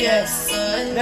Yes, the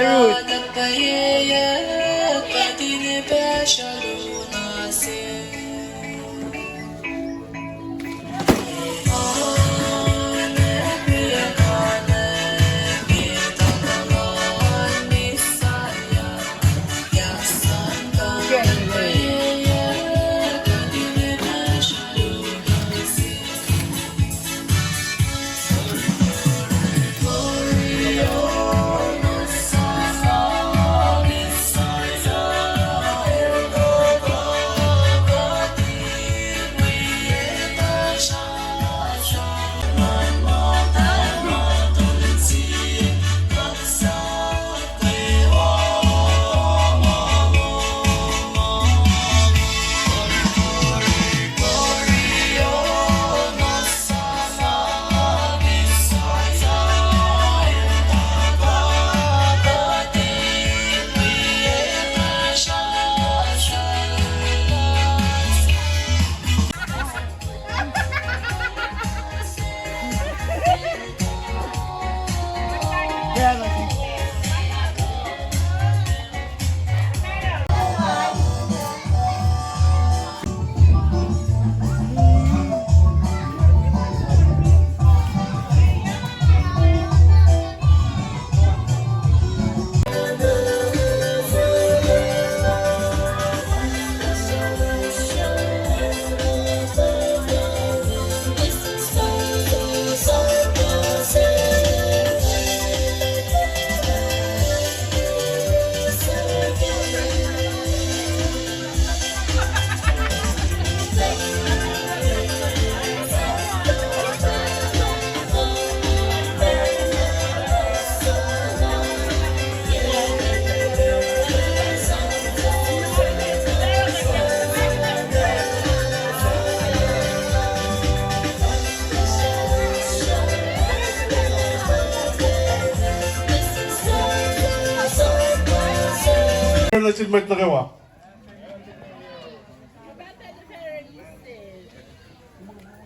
Edmond na gawa.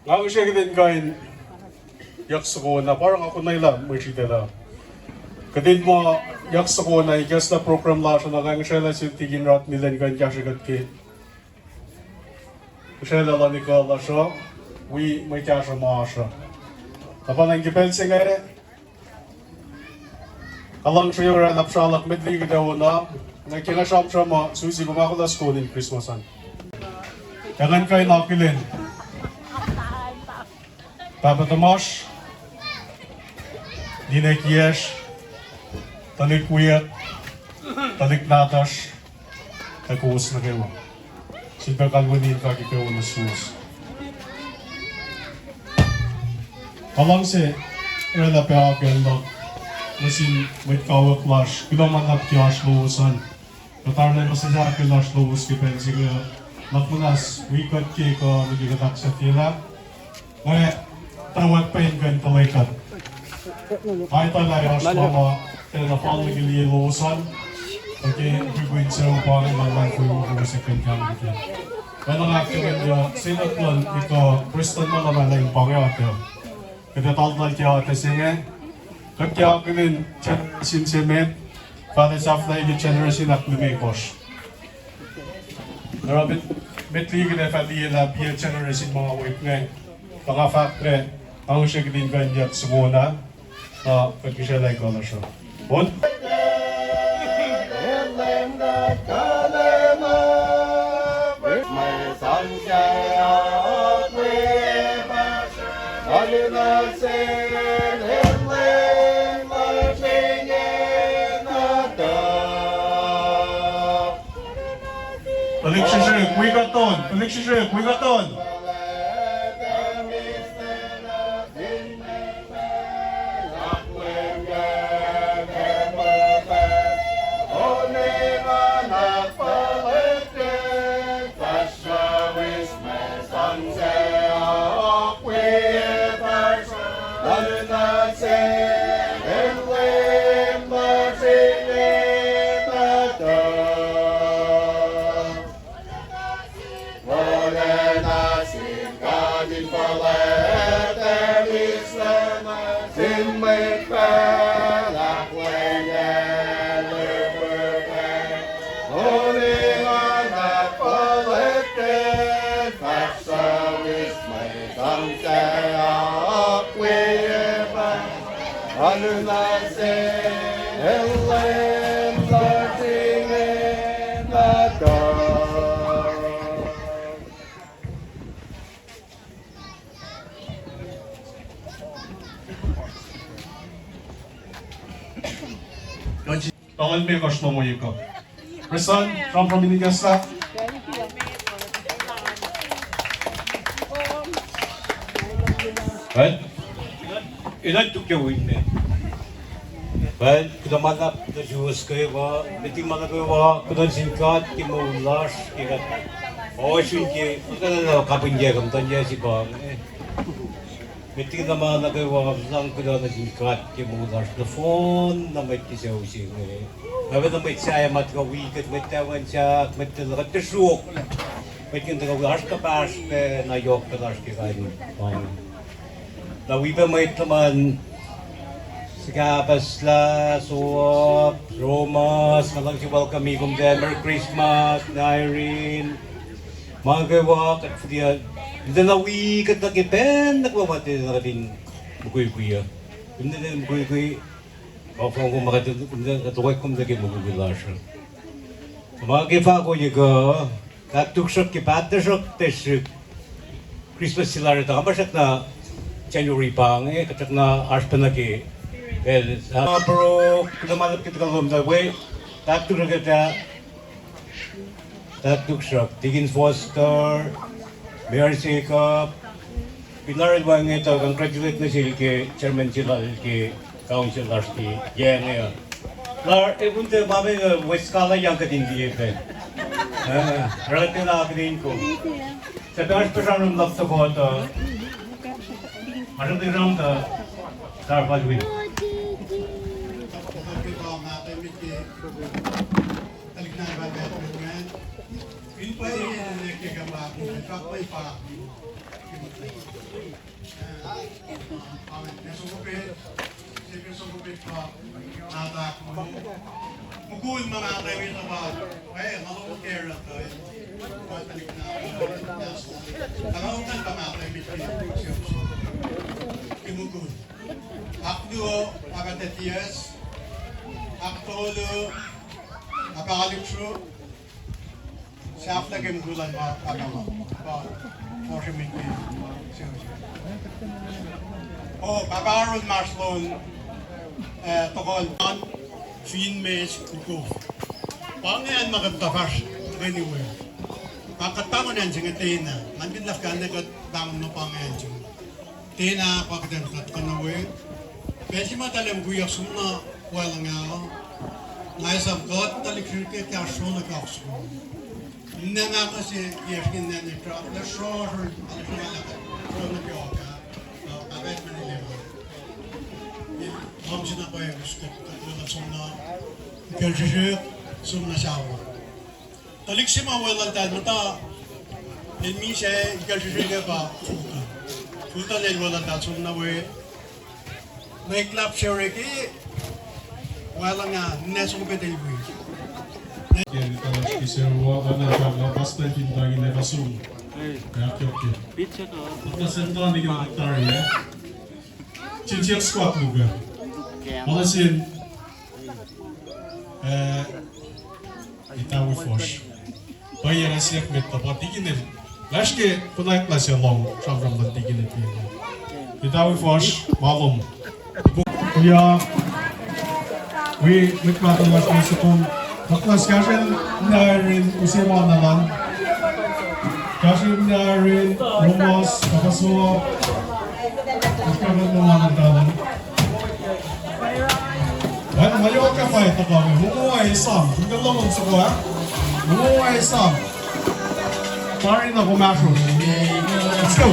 Ako siya din kain yaksa ko na parang ako na ilang may siya na. Kadin mo yaksa ko na ikas na program la siya na kaya siya na siya tigin rat nila ni kain kaya siya gatki. Siya na lang ni kala siya, may kaya siya maa siya. Kapag nang gipel siya ngayon, alang siya yung ranap siya alak medli daw na nagkinasam siya mo susi bumako na school in Christmasan. Jangan kayo nakilin. Papa Tomas, Dinek Yes, Talik Wiyat, Talik Natas, Takuos na kayo. Siyempre kalwanin ka kikaw na sus. Alang si Erla Peakel na nasin may kawak lash, kilaman at kiyash luusan. Natarnay mo sa jacket lash luus kipen sige lakmunas wikat ki ko magigatak sa tila. Ngayon, tawag pa yung ganito laikat. Ay talay as mama na fall nagili luusan. Okay, gagawin sa upang ilang ko yung second kang dito. Kaya nga kaya niya, sinatlan ito, Preston mo naman na yung pangyato. Kada taltal kaya ate singe. Kaya kinin sinsemet, para sa after yung generation at lumikos. Narabit, metligin na fali na biya generation mga wait ngayon. Mga factory, ang siya kinin ganyan sumuna, na pagkisya like ko na siya. Bon? Alexis, we got on. Tolong me kosh mo yiko. Person from Minigasa. Ben ilan tukjawin ne. Ben kudamanap na Diyos kayo ba, biting mga kayo ba, kudan singkat, kimaulas, kikat. O, sinki, kudan na kapinjay kam tanya si bang. Biting naman na kayo ba, lang kudan na singkat, kimaulas, na phone na may kisaw sing. Nabi na may tsaya matkawikat, may tawan siya, may talagat na suk. May kinagawas ka pas, na yok ka nas kikain. Nawi pa may taman, Sikapasla, Suop, Romas, malang si welcome kong Merry Christmas, Irene, mga gawak, at diyan, hindi na wikat na kipen, nagbabati na kating bukoy-kuya. Hindi na bukoy-kuy, kapag kung makatuwag kong naging magugulasya. Mga kipa ko niya ka, katuksak kipatasok, tesok, Christmas sila rin, kapasak na January pang, katak na arpanagi. Well, pero kumakalap kita kalom na way, tatuk na kita, tatuk siya, Tigin Foster, Mayor Sikap, pinarin ba nga ito, congratulate na sila kay Chairman sila, kay Council Larski, yan ngayon. Lar, punta mami West Kala yang katindi ito. Relative na akatin ko. Sa taas pa siya ng love to ko ito, maraming round ito, Tarpal Win. Mukul mga kaibigan na ba? Kaya makukukera ito. Matalik na Tangaungan pa mga kaibigan. Kimukul. Akdo, akatetiyas. Aktolo. Apakalipso. Siyafla kimukulan ba? Akama. Morshamin kayo. Oh, Babaron Marslon. Tokol. Fin mes kuko. Pangayan magatapas anywhere. Pagkatangon yan sa tena, nandun na ka nagkatangon mo pangayan siya. Tena pagkatan kat kanawe. Kasi matalim kuya sumna wala nga. Naisap kat talikir ke kya shona kaksu. Hindi nga kasi yeskin na ni trap na shore alifala ka. Shona kyoka. Abet manilema. Om sina pa yung gusto katulad sumna ikalsisip sumna shawa. Talik si mawala dal mata ilmi siya ikalsisip ka pa sultan. Sultan ay wala dal sumna we. May klap siya reki wala nga nesong petel we. Yan kalau kisah wana kalau pasta kita ini pasung. Ya oke. Pizza to. Kita sentuhan di gitar ya. Cincin squat juga. Malasin Itaú Foz. Bayar siap meta patiginin. Lashke punai kelas yang long sabram patiginin dia. Itaú Foz malum. Ya, we mikmatan mas masukun. Baklas kasih narin usia mana lang. Joshua Darren, Romas, Kapasuo, magkaroon naman ang tawag. Bueno, mayo ka pa ito kami. Mumuha isang. Tingnan lang sa ko ha. Mumuha isang. Sorry na kumasyo. Let's go!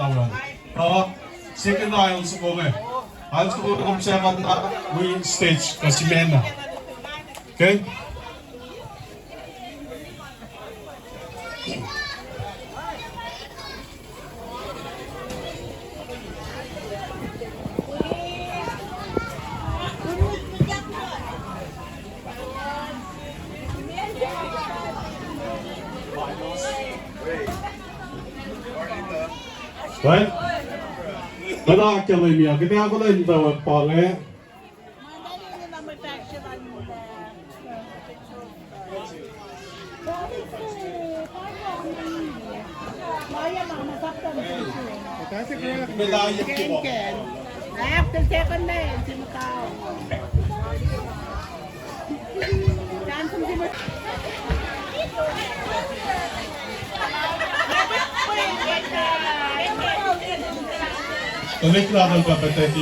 나오면. Second aisle sa kome. Aisle sa kome kung second na we stage kasi mena. Okay? Right? Nadakialimia, kaya ako na yung tawag pala. Medalya ko. After second na yun, si Macau. Dancing si Macau. Ulit lang ang kapatid,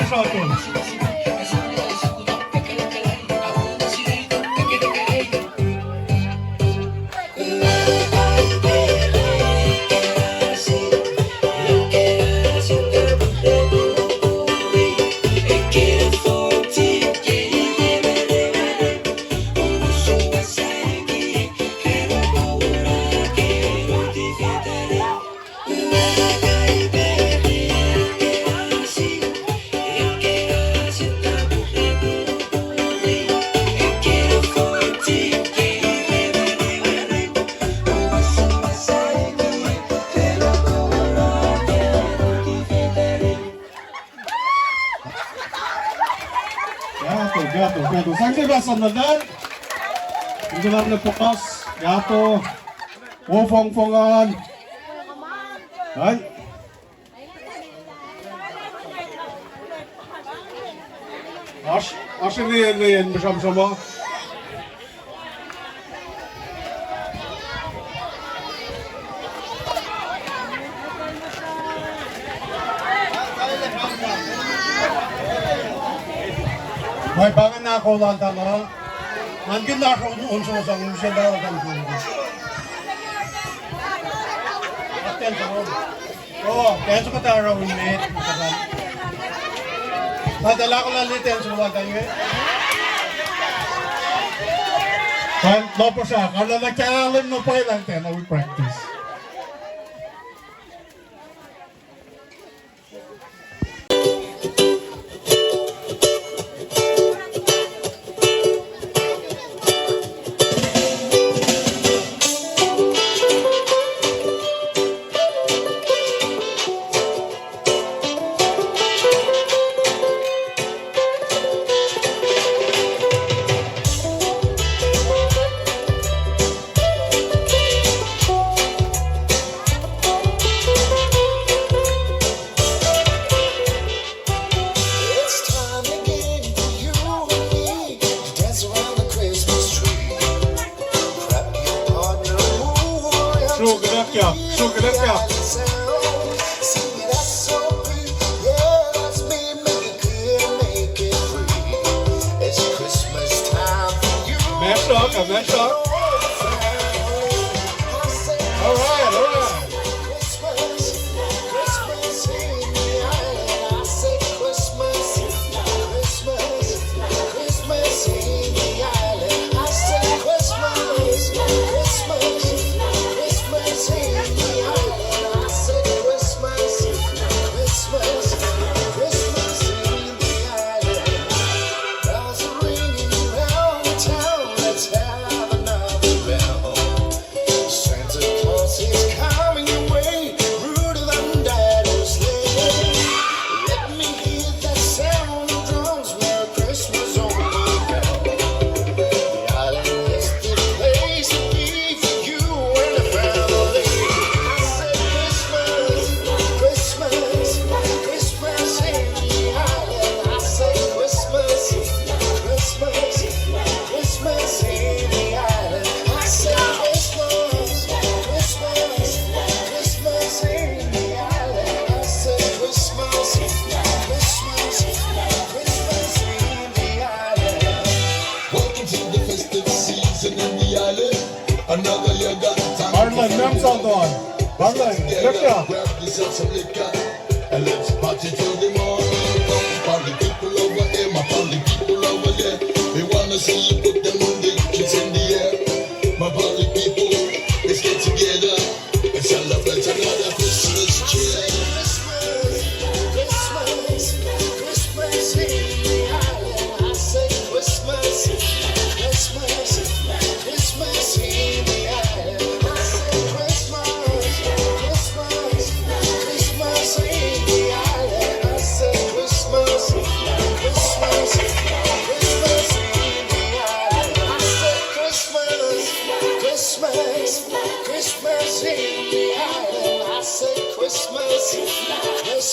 Shotgun. Gato. 상대가 썼는데 이제는 포커스 가to 오펑펑한 아이 아시리엔 bersama-sama May bangan na ako lang tama. Nandun na ako unso sa musya daw ang tulog. Aten ko. Oh, kaya ko ta raw minute. Padala ko lang liten sa mga tayo. Kan lopo siya. Kalau nagkaalam no pa lang tayo, we practice. And let's party till the morning. Party people over here, my party people over there. We wanna see you put them on the kids in the air. My party people, let's get together and celebrate another Christmas tree. Christmas in the island. I say Christmas in the island.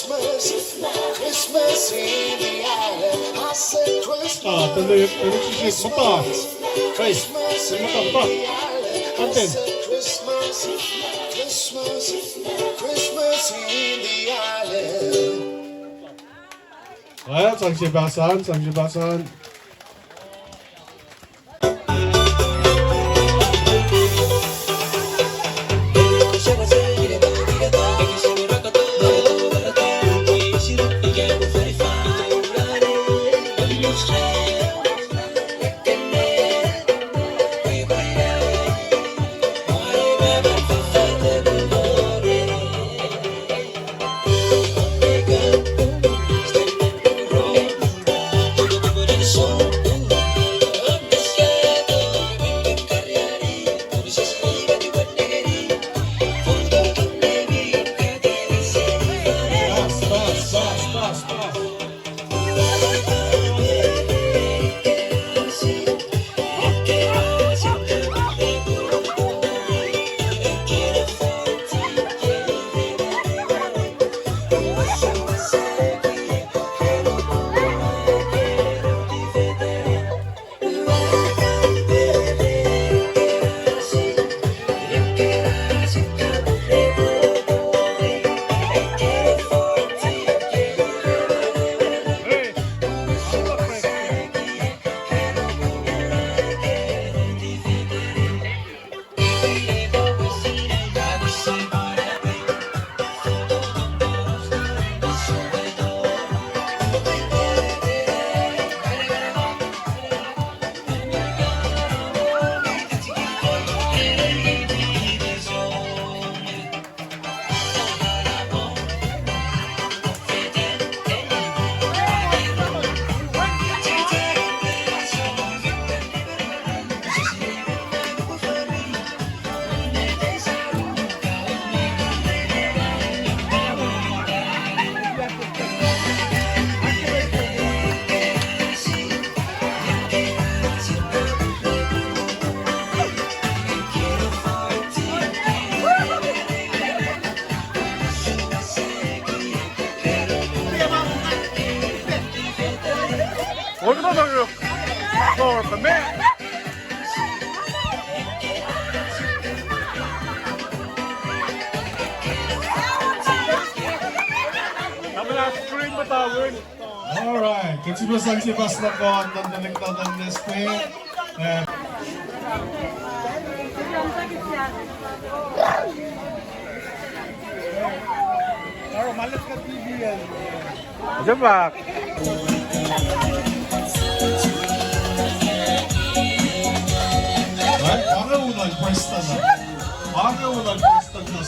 I say Christmas in the island. I say Christmas. Tuloy si Mata. Hey, si Mata. Anten. Christmas in the island. Ouais, Sang Sebastian. Alright, kecil Sang Sebastian kon nonton NSP. Jebak. Right? Mga pwesta na. Mga unang pwesta na.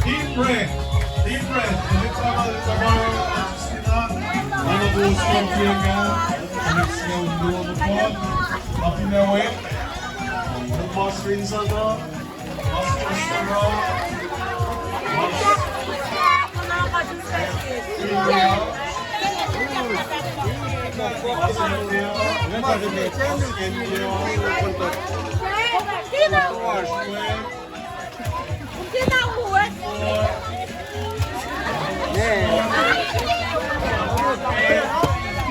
Deep breath. Ulit naman trabaho at sila. Ano po scorpion nga? Ulit siya ulo mo po. Mapinawin. Ang boss rin sa to. Boss Kosrae.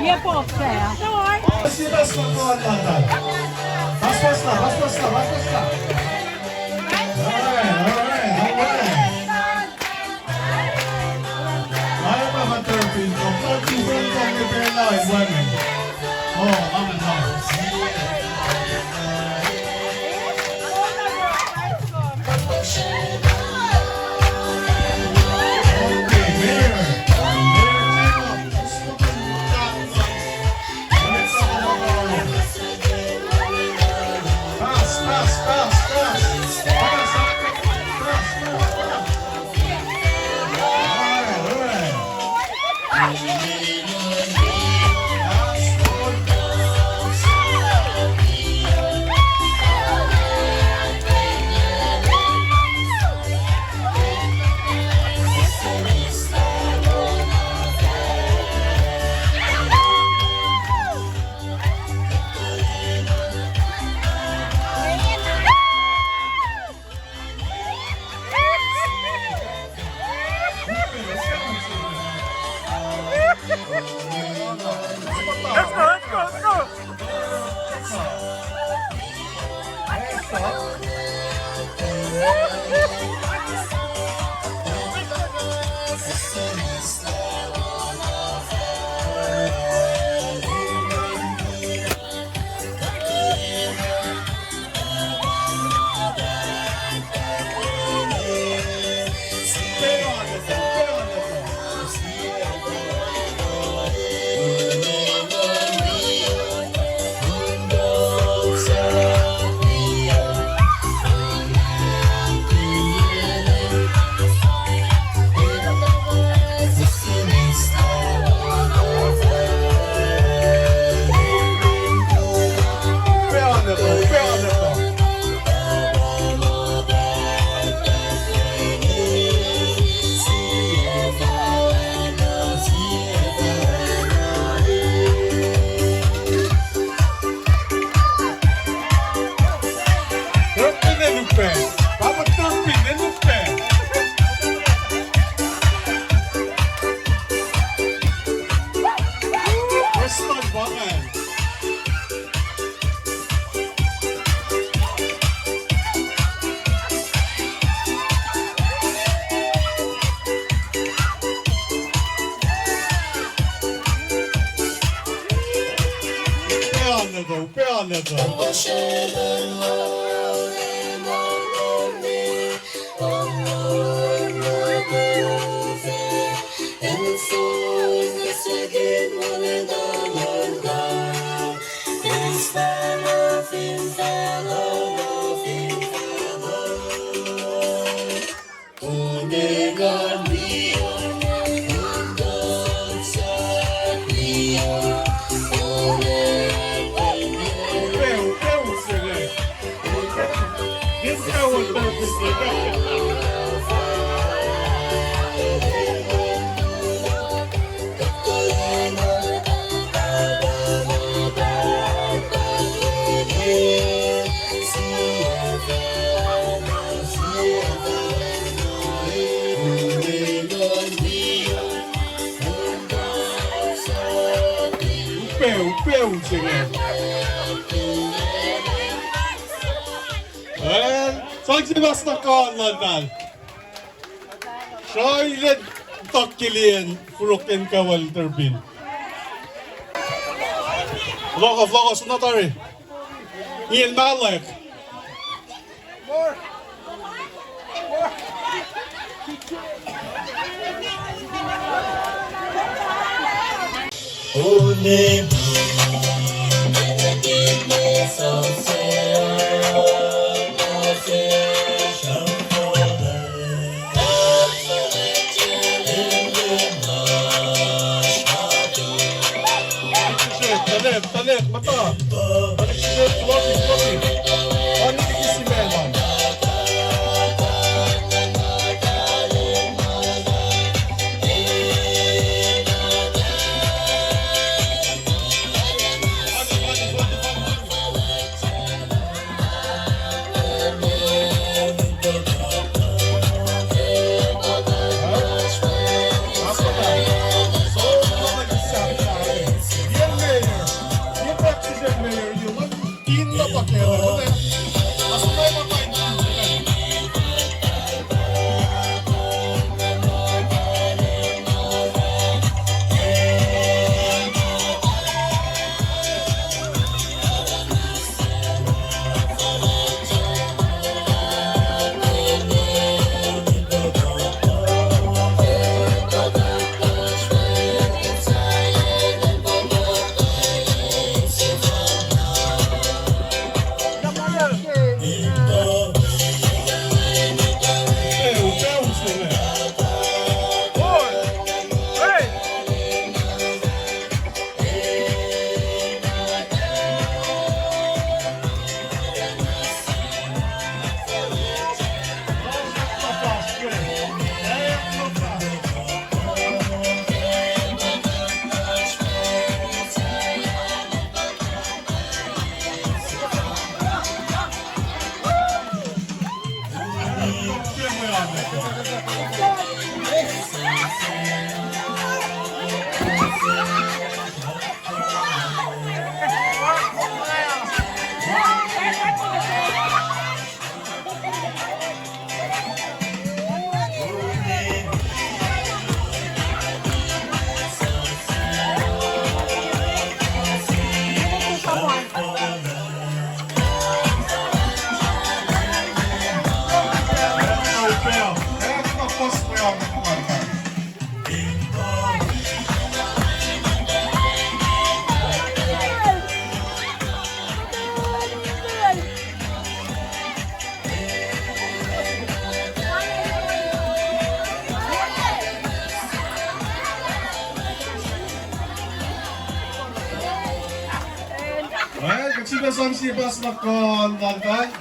Iya po, saya. Sila sa mga tata. Bastos na. Alright. Kaya ba ma-terpin ko? Pag different from the pair now is women. Oh, amen na. Okay, here. na to. Sige. Saksibas na kanan. Şöyle takkiliyen furukken kaval turbin. Vlogga, sunatari. Ian Malek. Talep, mata. Balik siya, floppy. Ano si Melman? Sibas na kondantan.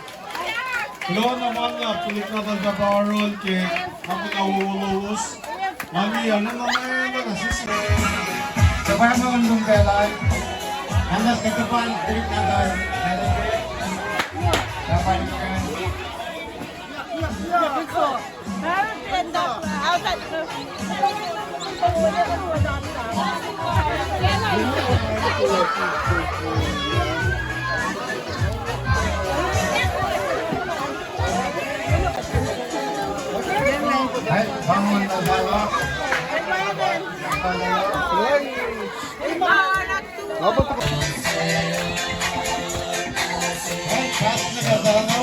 Lo naman na pulit na tagabaron ke ako na uulus. Mami, ano naman na kasi Sabay mo ang lungkelan. Andas ke depan, trip na tayo. Dapat kan. Hai, bangun dalawa. Apa tuh? Fast na ka no?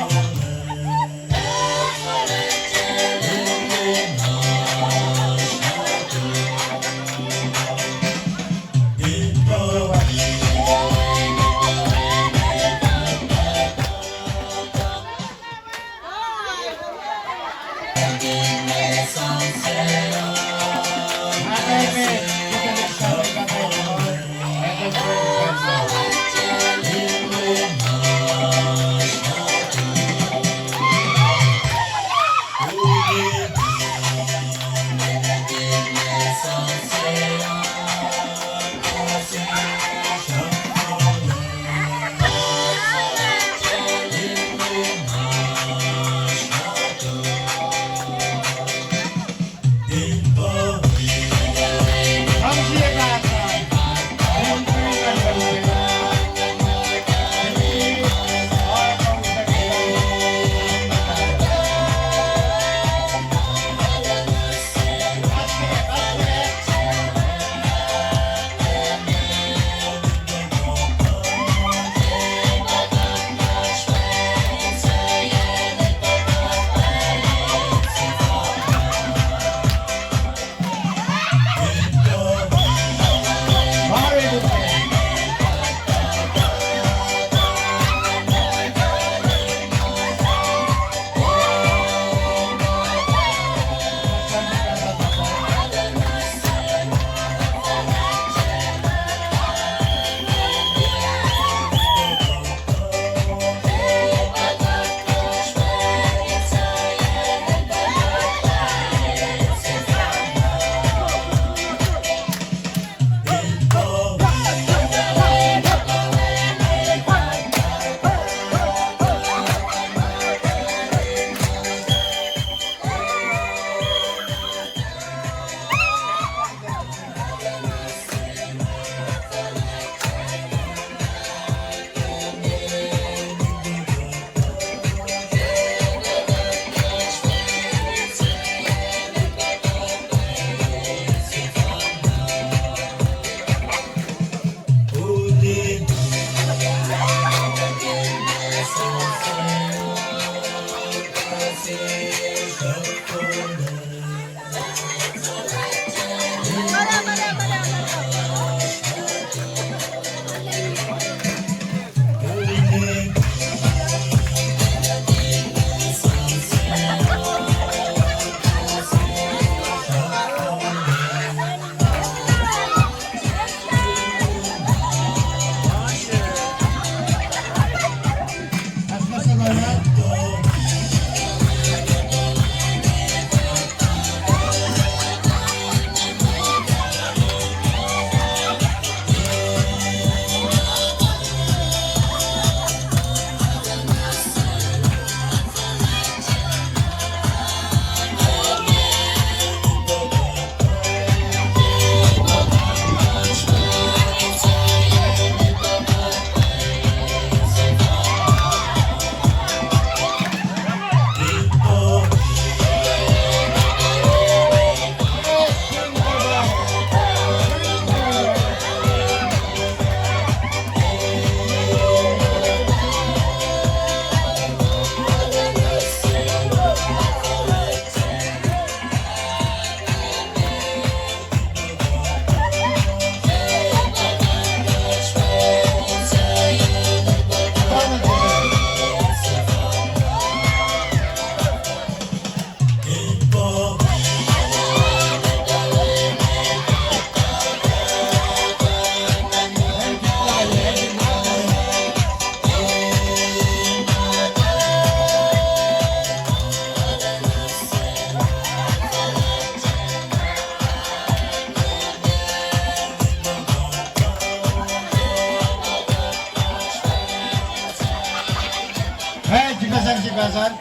Gasan.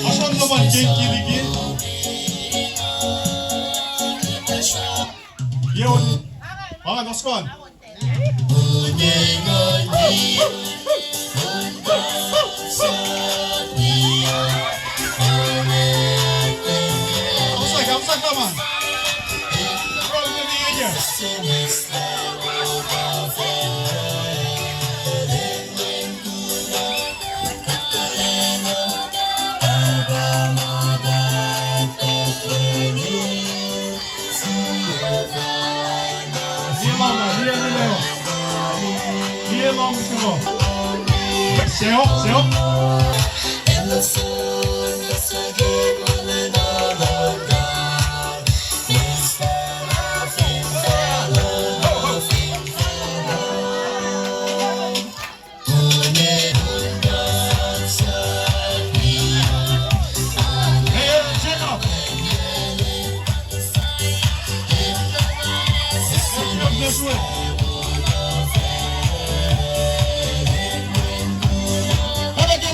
Asan naman kilikili? Yun. Mga noskon. go. Stay up, stay up. Hey, check up. Check up this way. Have a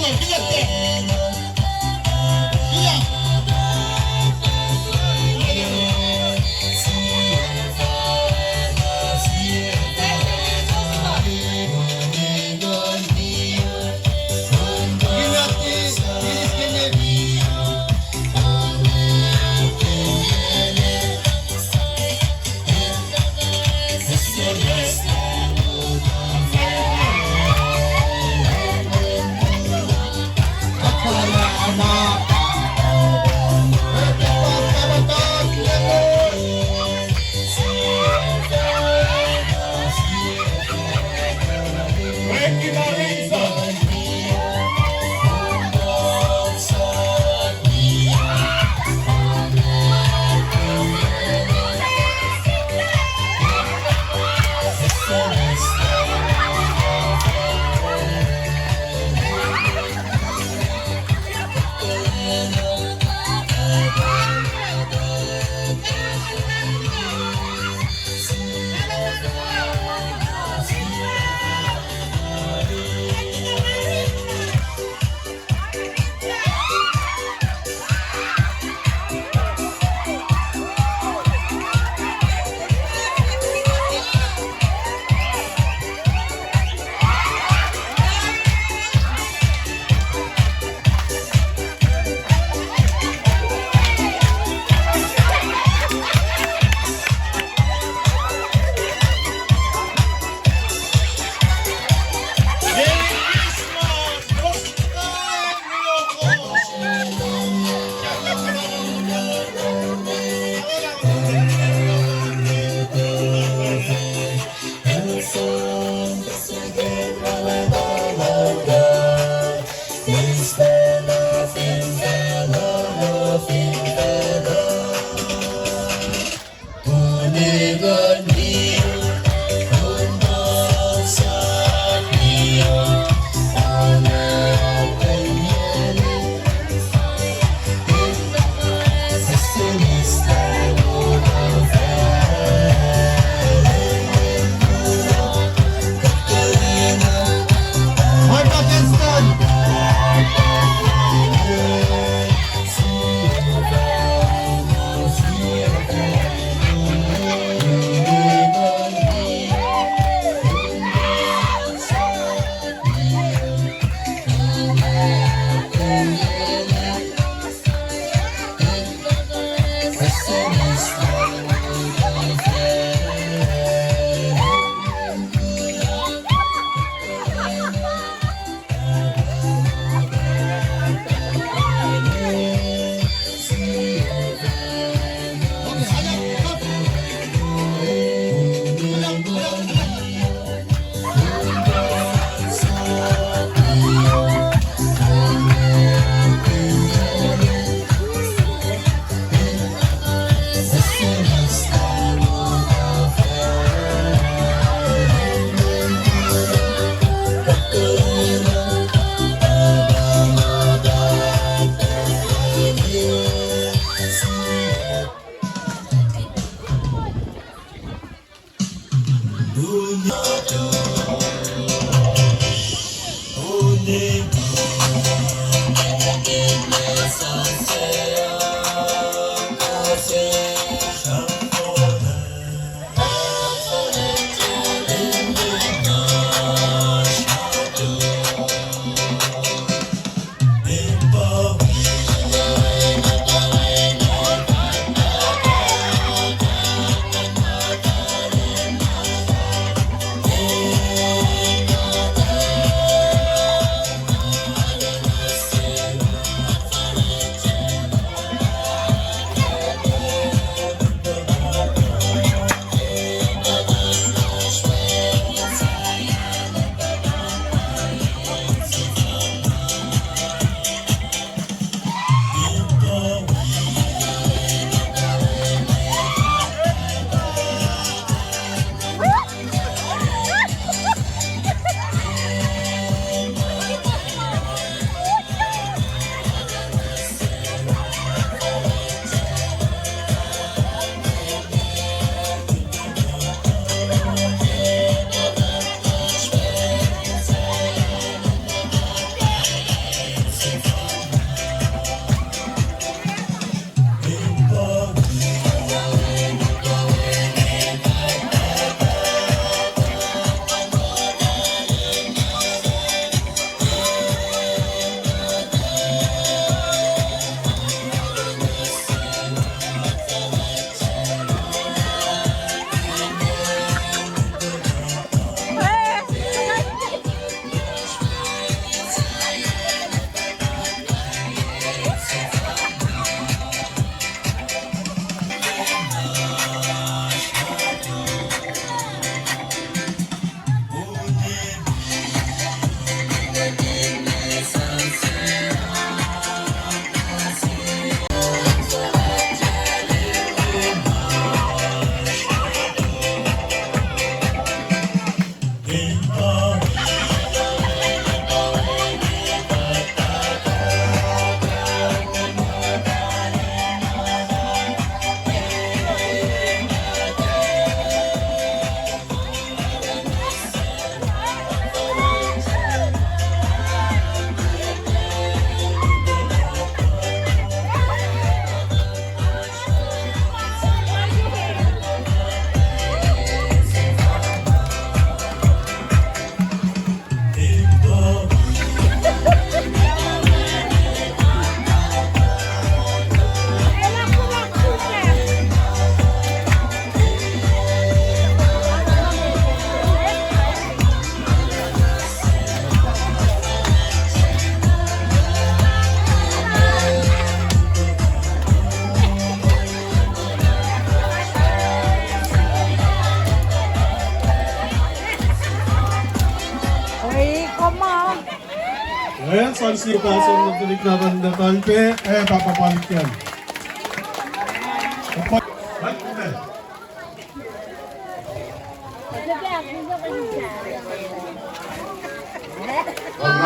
Sansipasan ng tuliknakan na talpe, papapalit yan.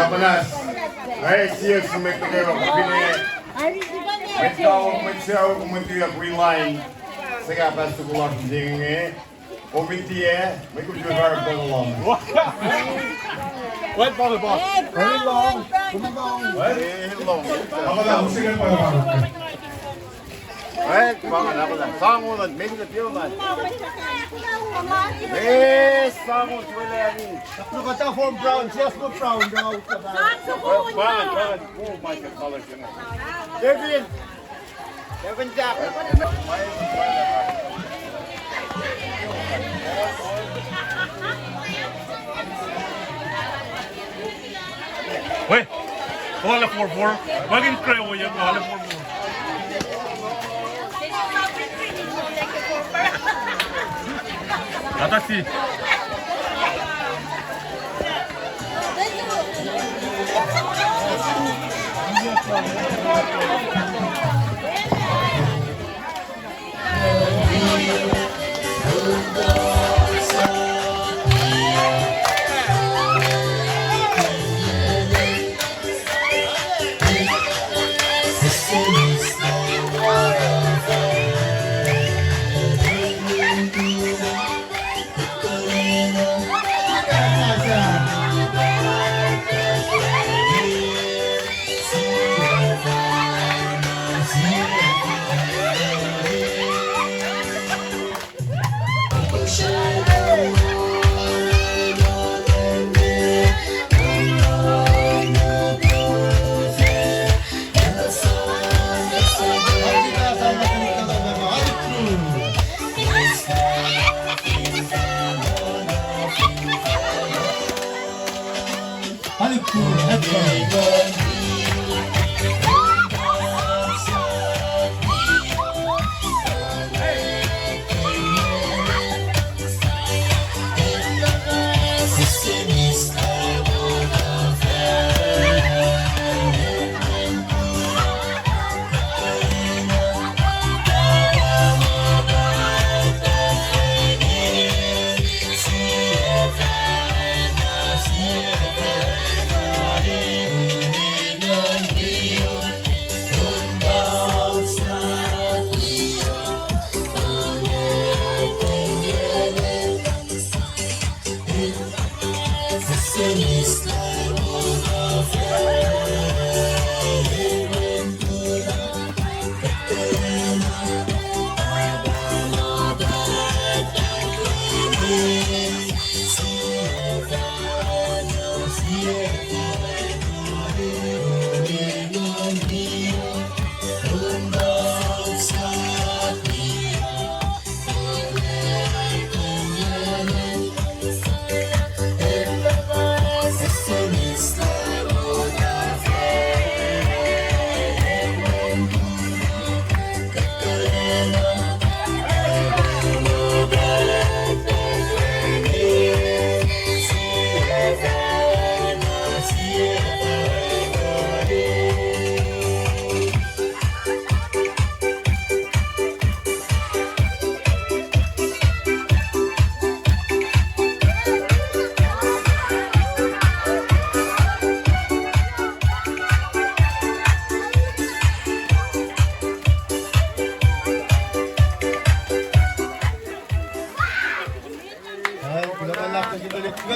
Panas. Ay, siya sumekta kayo. May siya kumunti ang green line. Sige, pasto ko lang hindi. Kumunti may kumunti ang along. Wait, Father Boss. Very long. Very long. Ako lang, sige pa yung Wait, bangan ako lang. Sangunan, maybe the pure man. Yes, sangun, wala yan. Look at that for brown, just for brown. Bangan. Oh my God, colors yun. Kevin! Kevin Jack! Wait, wala 4-4. Maging try mo yan, wala 4-4. Atasi.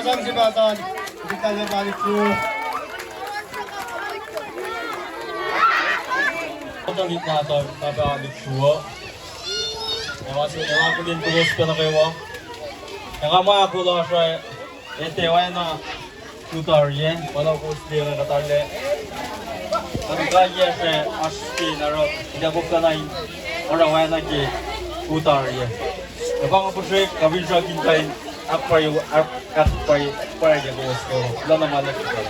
Sansipasan, tuliknakan na talpe. Tuliknakan napakalit suwa. Yang aku din terus kena kewa. Yang ama aku lah saya. Ete wala na tutar yen, wala ko sila na katarle. Ang kaya sa aski na ro, hindi ako kanay. Ora wala na ki tutar yen. Kapag ako siya kabin sa kintain. Apa yung para yung gusto wala na malaki ka.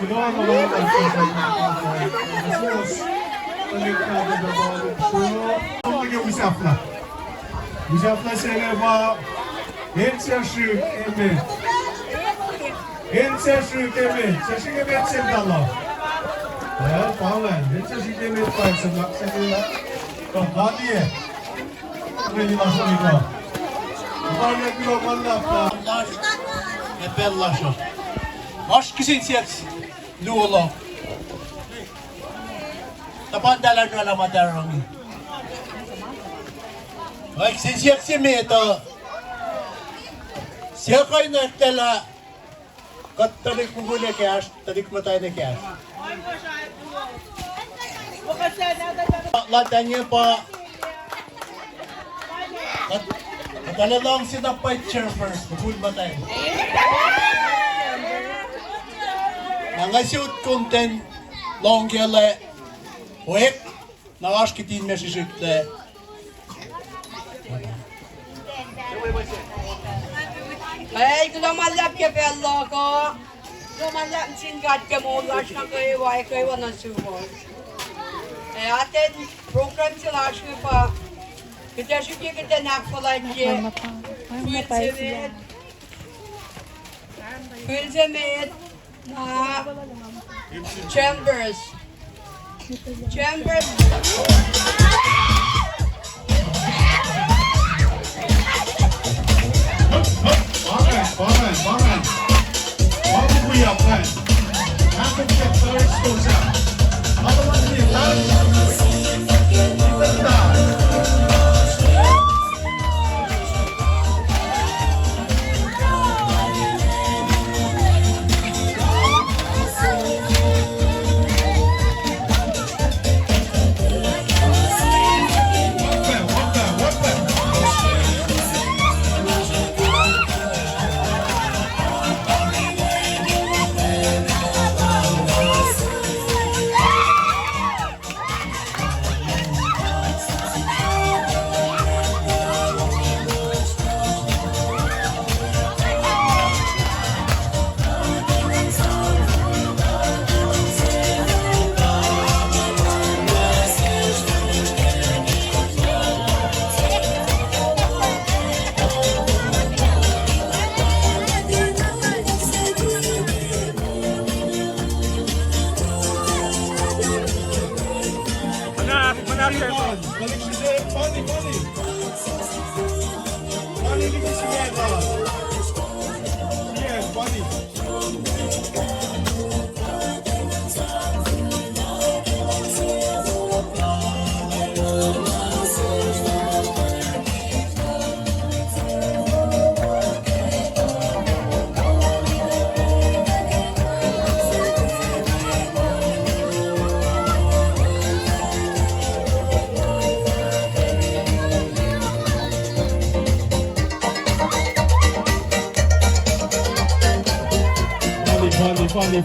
Ginawa ko lang ang Jesus. Konektado na ba ulit siya? Ang mga usap na. Usap na sila ba? Hensya sjuk, eme. Hensya sjuk, eme. Sa sige met sendalo. Ja, Paula, hensya sjuk, eme. Sa laksa nila. Hadi ye. Pwede na sa ito. Parang nagloman na pa. Epellasho. Aşkısın siyaks. Luolo. Tapandalan na lang matarong. Ay, siyaks si Meto. Siya kayo na tala. Kat tarik mo muna cash. Tarik mo tayo na cash. Latan niya pa. Talagang sinapay chair first. Bukul ba tayo? Nangasiyot content longkele. Wek. Nakaskitin me sisykte. Hei, kyllä mä läpkä pelloako. Kyllä mä läpsin katke mulla, että kai vaikka ei vanha suhon. Ja aten program sillä askupa. Kita sykin kita nakfalainje. Filsemet. Chambers. Chambers. Barmen. Vad får vi upp här? Här får vi ett först ståsa. Alla var det här. Lite där. Balik siya. Funny. Funny dito siya. Yeah, funny.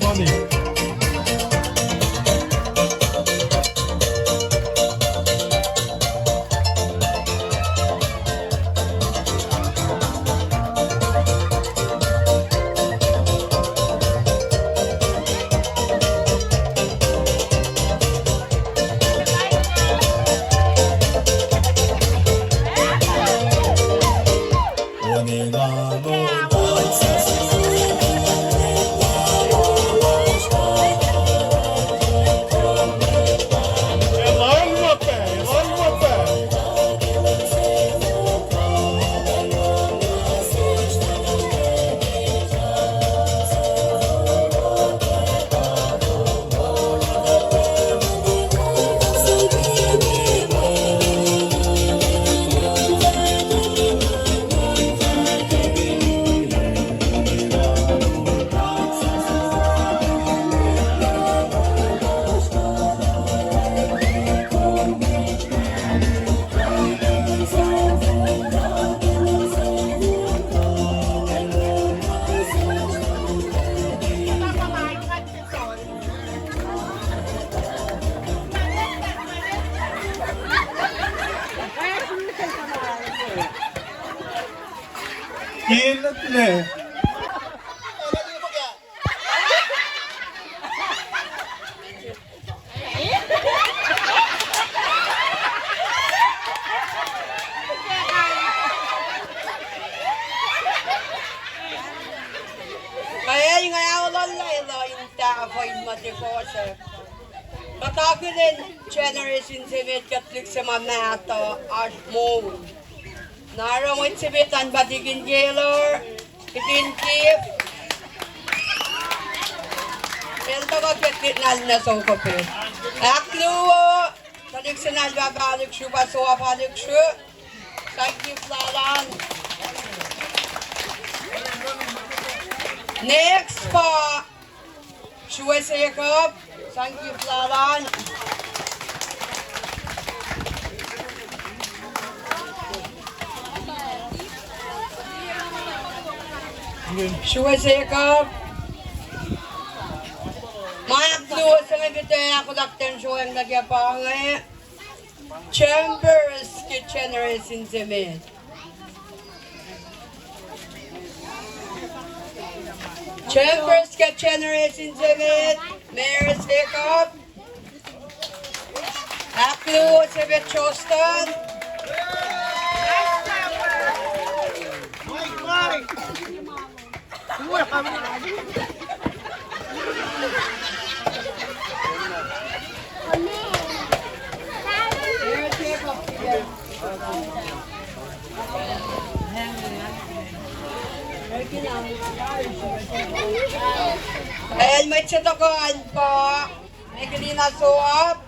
Funny. Gillet le. affaire de Kosrae. Katakulen generation sebet katlik sama nato ashmo. Nara mo sebetan batigin gelor, itin kip. Ento ko ketinal na sokope. Akluo, kalik sinal babalik shu basoa balik shu. Sakip lalan. Next pa, shuwe sekop. Sakip lalan. Shuwe sekop. Mayak dulu sa kita ako dakten show ang nagyapang Chambers Kitchener in Zemet. Chambers Kitchener in Zemet. Mayor Jacob. Aklu sa Betchostan. Ayan, may tsatokoan po. May kanina suap.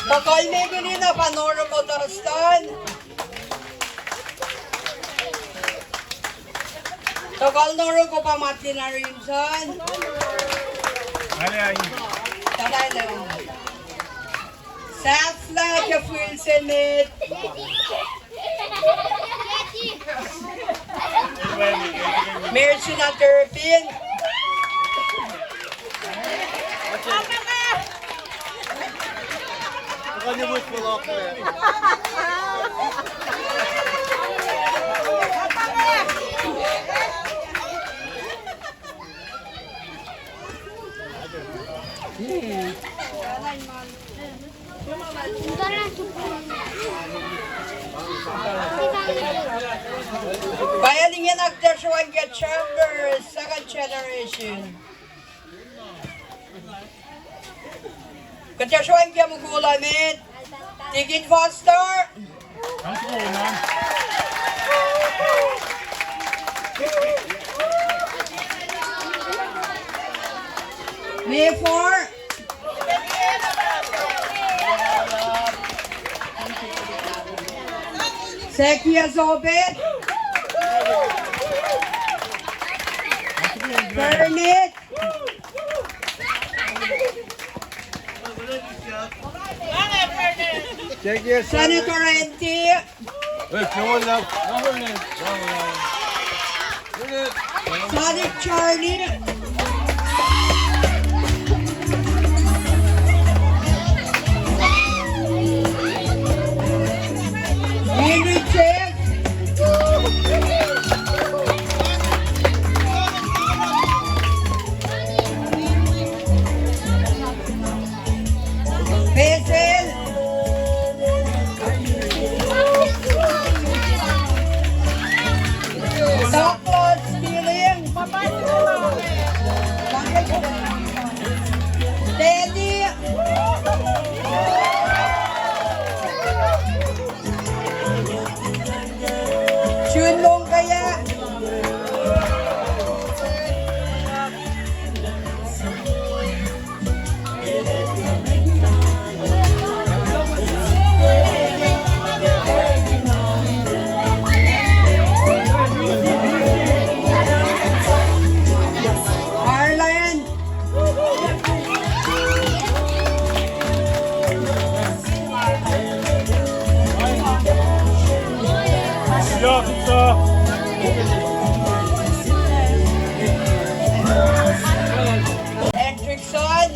Bakal may kanina panoro mo tarastan. Bakal noro ko pa mati na rin san. Talay lang. Sasla ka full senit. Mercy na terpin. Bayaling yan nagdasyawan ka Chambers, second generation. Kadasyawan ka magulamit. Tigin Foster. May 4. Sekia Zobet. Bernit. Senator Enti. Sonic Charlie. Henry Chef. Basil. Doctor Stealing. Teddy. Chunlong kaya. Arlen. Hendrickson.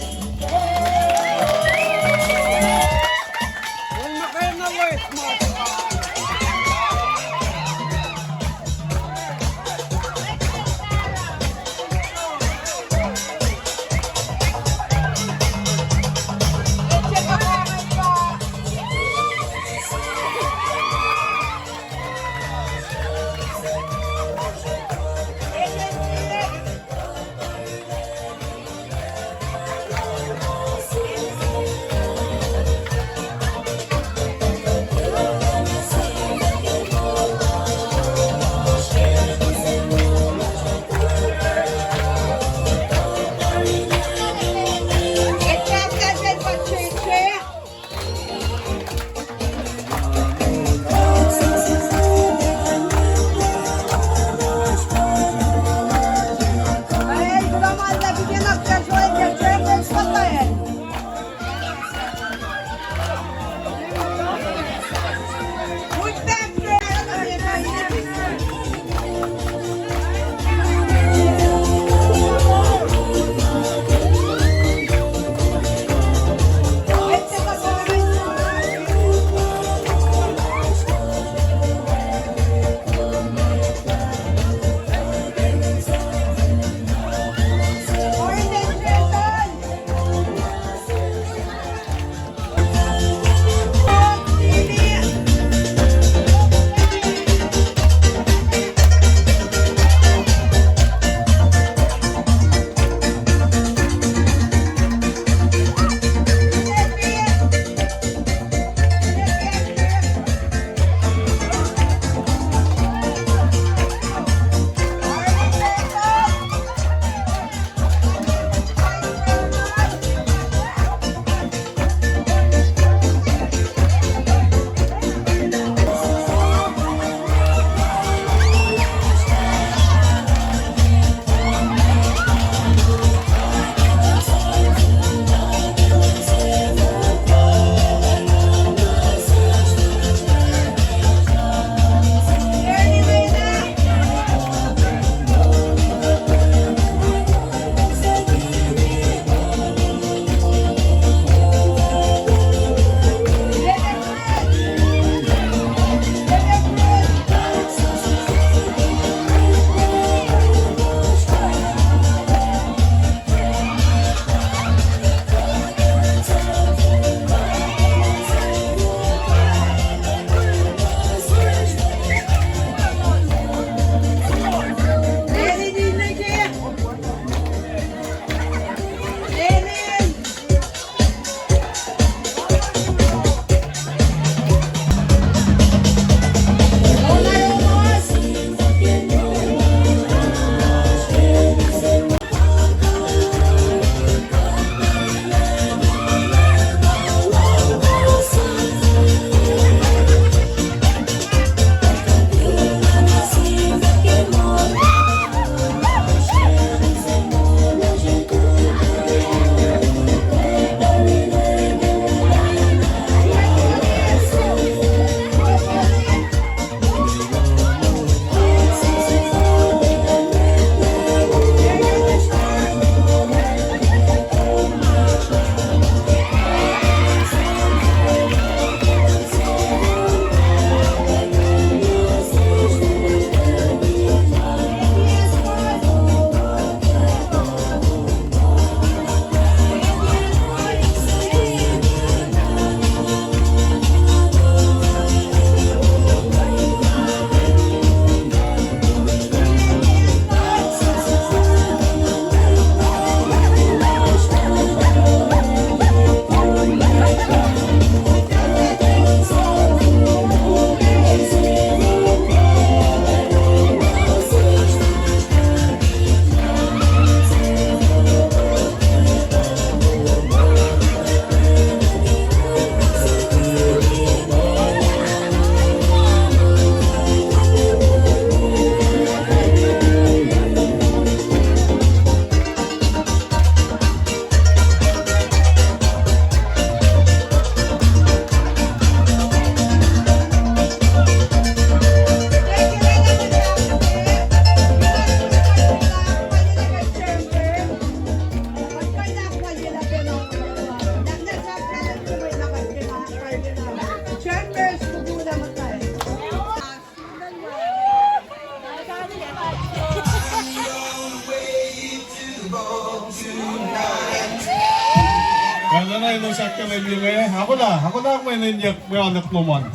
no sakta may bingi. Ako na may ninyak may anak naman.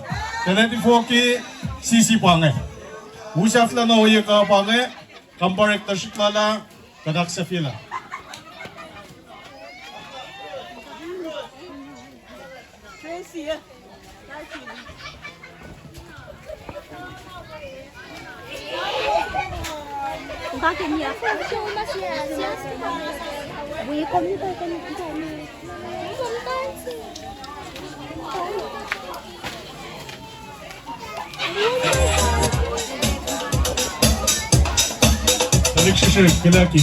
Kaya natin foki sisi pange. Usaf la no ye ka pange. Kamparek ta shiklala kadak sa fila. Balik siya, kilaki.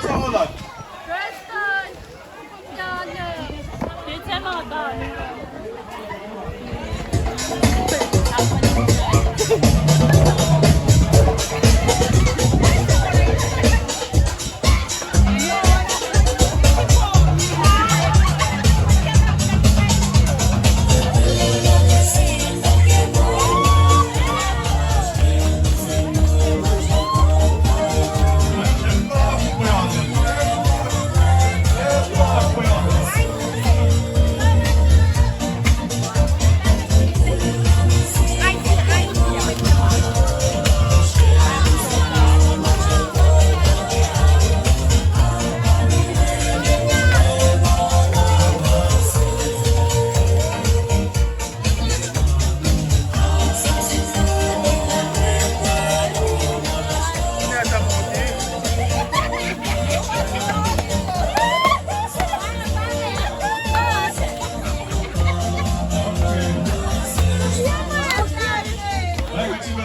상어란.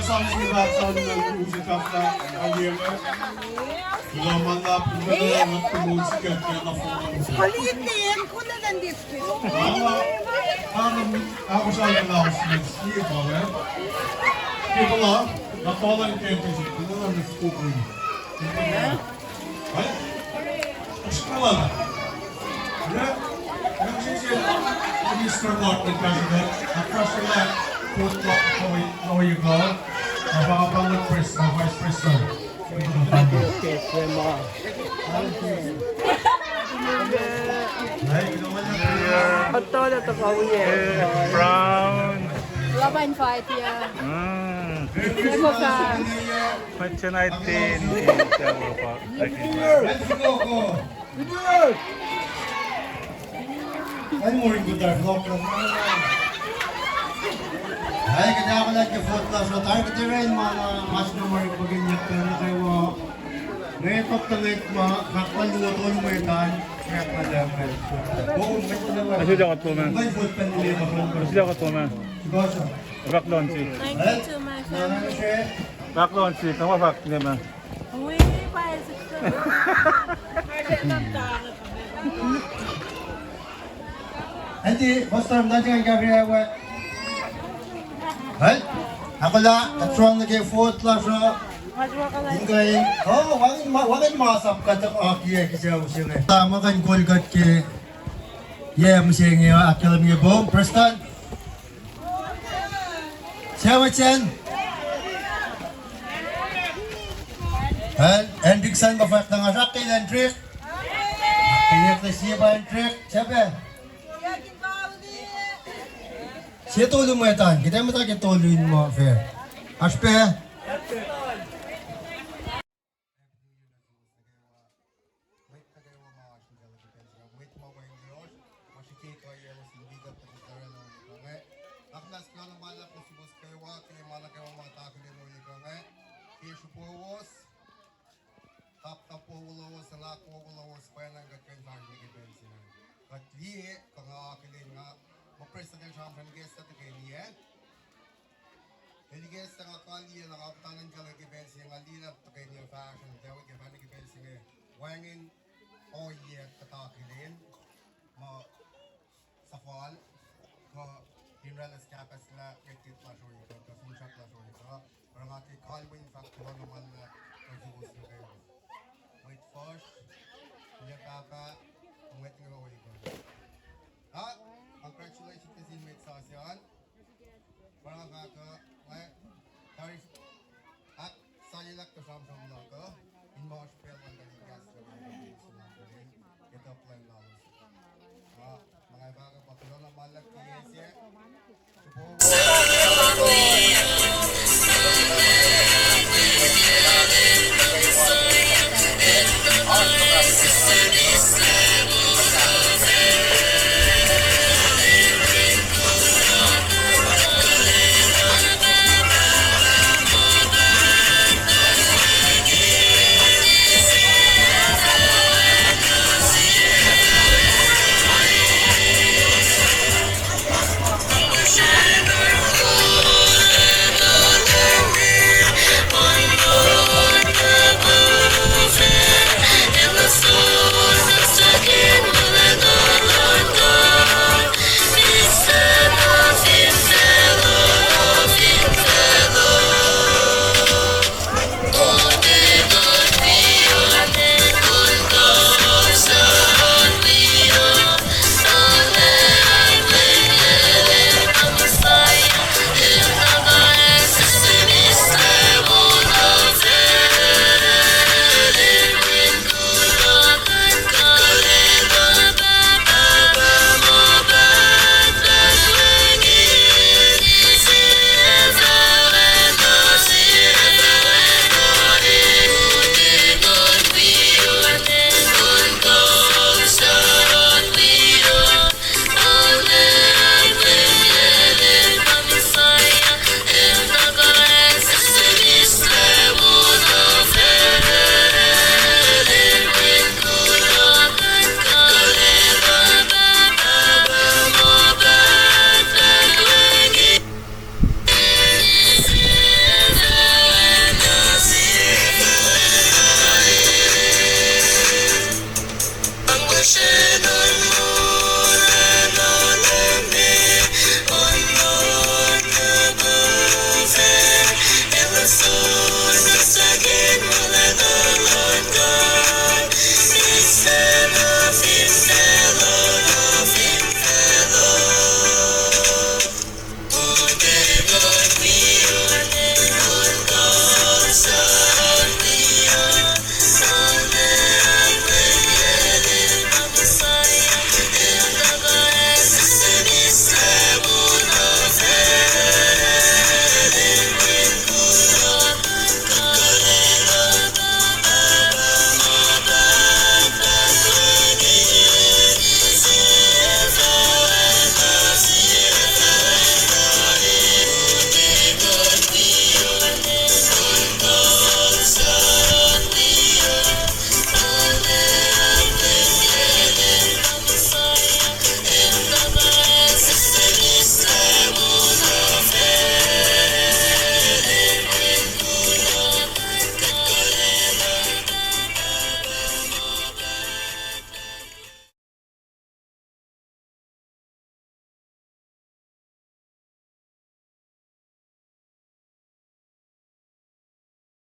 samskivatsan uusikasta aljemme. Kyllä manna pidetään musiikkia foorumissa. Poliittien kunnallinen dispyt. Ako sa announcements here, Pavel. People are not following campus. People are not cooking. Right? Uskalla. Yeah. Mr. Martin President, across the left, put how you go. About Vice President. Brown. Laban fight ya. Match natin. Ay mo rin good vlog lang. Ay kaya ako lang yung foot lang. So tayo ka rin mga mas na mo rin pag-inyak ka na kayo mo. Ngayon talit mo, kakwaluto mo yung tan. Kaya ka lang kayo. Oo, may talaga. Masih dapat po man. May foot pa nila yung Masih dapat po man. Siguro siya. Baklon si. Thank you to my Nanay family. siya. Baklon si. Kamu bak ni man. Uy, pa Hindi, basta natin ang gagawin ay Hey, ako lang, katruang nag-foot lang siya. Ingay, wagin masap ka ito aki kasi ako siya. Tama kan kolgat ke, siya nga akilam nga bom, Preston. Siya macen. Hendrickson ba na nga sakil ang trick? Kaya na siya ba ang trick? Siya ba? Siya tulong mo ito. Kita mo tayo tuluin mo, Fair. Aspe. President Trump and guest at the game, and guest ang akali ang kapitanan dyan ang events yung alila at kanya fashion dawag yung panig events yung wangin o yet katakilin ma sa fall ko hinralas kapas na kekit la show yung ko funchak la show yung ko para mati kalwin factor naman na pagsuos na kayo wait first niya kapa wait nga wait ko congratulations to teammates sa ASEAN. Para ka tarif at salilak to Samsung logo in mga spell ang daligas na mga ito plan lalos. Mga bago patuloy na malak kiyesye.